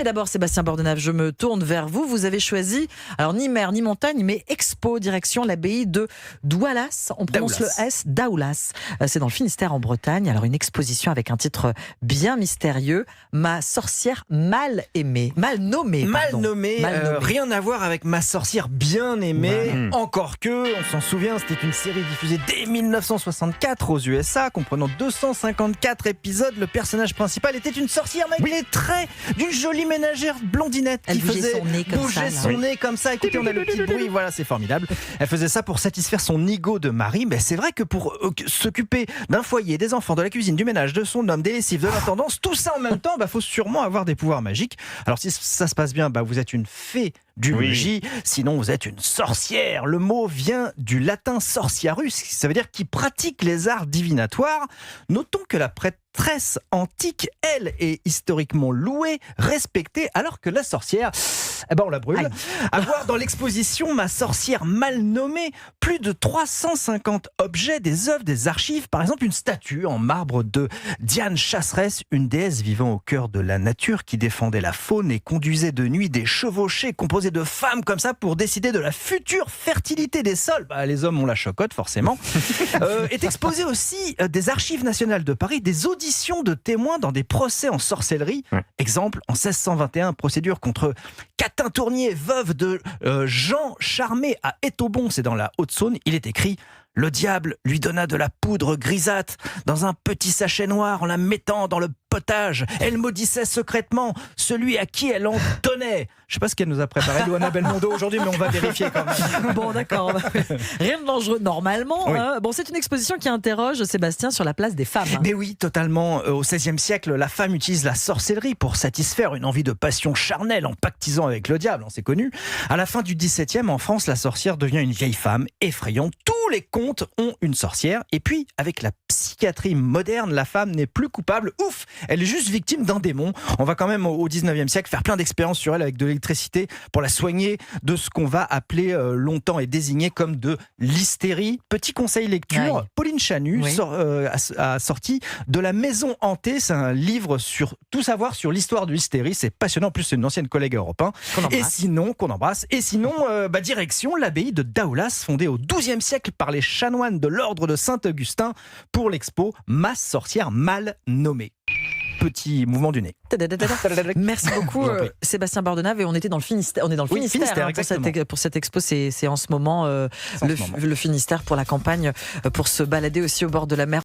Et d'abord, Sébastien Bordenave, je me tourne vers vous. Vous avez choisi, alors ni mer ni montagne, mais expo direction l'abbaye de Doualas. On prononce Daoulas. le S, Daoulas. C'est dans le Finistère en Bretagne. Alors une exposition avec un titre bien mystérieux. Ma sorcière mal aimée. Mal nommée. Mal pardon. nommé, Mal nommée. rien à voir avec Ma sorcière bien aimée. Encore que, on s'en souvient, c'était une série diffusée dès 1964 aux USA, comprenant 254 épisodes. Le personnage principal était une sorcière avec les traits d'une jolie ménagère blondinette Elle qui bougeait faisait son nez comme bouger ça, son là. nez comme ça. Écoutez, on a le petit bruit, voilà, c'est formidable. Elle faisait ça pour satisfaire son ego de mari. Mais c'est vrai que pour s'occuper d'un foyer, des enfants, de la cuisine, du ménage, de son homme, des lessives, de l'intendance, tout ça en même temps, faut sûrement avoir des pouvoirs magiques. Alors si ça se passe bien, vous êtes une fée du logis, sinon vous êtes une sorcière. Le mot vient du latin sorciarus, ça veut dire qui pratique les arts divinatoires. Notons que la prêtresse antique, elle, est historiquement louée, respectée, alors que la sorcière, on la brûle. À voir dans l'exposition Ma sorcière mal nommée, plus de 350 objets, des œuvres, des archives, par exemple une statue en marbre de Diane Chasseresse, une déesse vivant au cœur de la nature qui défendait la faune et conduisait de nuit des chevauchés composés de femmes comme ça pour décider de la future fertilité des sols. Les hommes ont la chocotte forcément. Est exposé aussi des archives nationales de Paris, des auditions de témoins dans des procès en sorcellerie. Exemple, en 1621, procédure contre Catin Tournier, veuve de Jean Charmé à Étaubon, c'est dans la Haute-Saône. Il est écrit: le diable lui donna de la poudre grisâtre dans un petit sachet noir en la mettant dans le potage. Elle maudissait secrètement celui à qui elle en donnait. Je ne sais pas ce qu'elle nous a préparé, Luana Belmondo, aujourd'hui, mais on va vérifier quand même. Bon, d'accord. Rien de dangereux normalement. Oui. Bon, c'est une exposition qui interroge Sébastien sur la place des femmes. Mais oui, totalement. Au XVIe siècle, la femme utilise la sorcellerie pour satisfaire une envie de passion charnelle en pactisant avec le diable, c'est connu. À la fin du XVIIe, en France, la sorcière devient une vieille femme effrayante. Tous les contes ont une sorcière. Et puis, avec la psychiatrie moderne, la femme n'est plus coupable. Ouf, elle est juste victime d'un démon. On va quand même au XIXe siècle faire plein d'expériences sur elle avec de l'électricité pour la soigner de ce qu'on va appeler longtemps et désigner comme de l'hystérie. Petit conseil lecture, Aïe. Pauline Chanu a sorti De la maison hantée. C'est un livre sur tout savoir sur l'histoire de l'hystérie. C'est passionnant. En plus, c'est une ancienne collègue européen. Qu'on embrasse. Et sinon, direction l'abbaye de Daoulas, fondée au XIIe siècle par les chanoines de l'ordre de Saint-Augustin pour l'expo Ma sorcière mal nommée. Petit mouvement du nez. Merci beaucoup Sébastien Bordenave, et on était dans le Finistère. On est dans le Finistère, pour cette expo. C'est en ce moment le Finistère pour la campagne, pour se balader aussi au bord de la mer.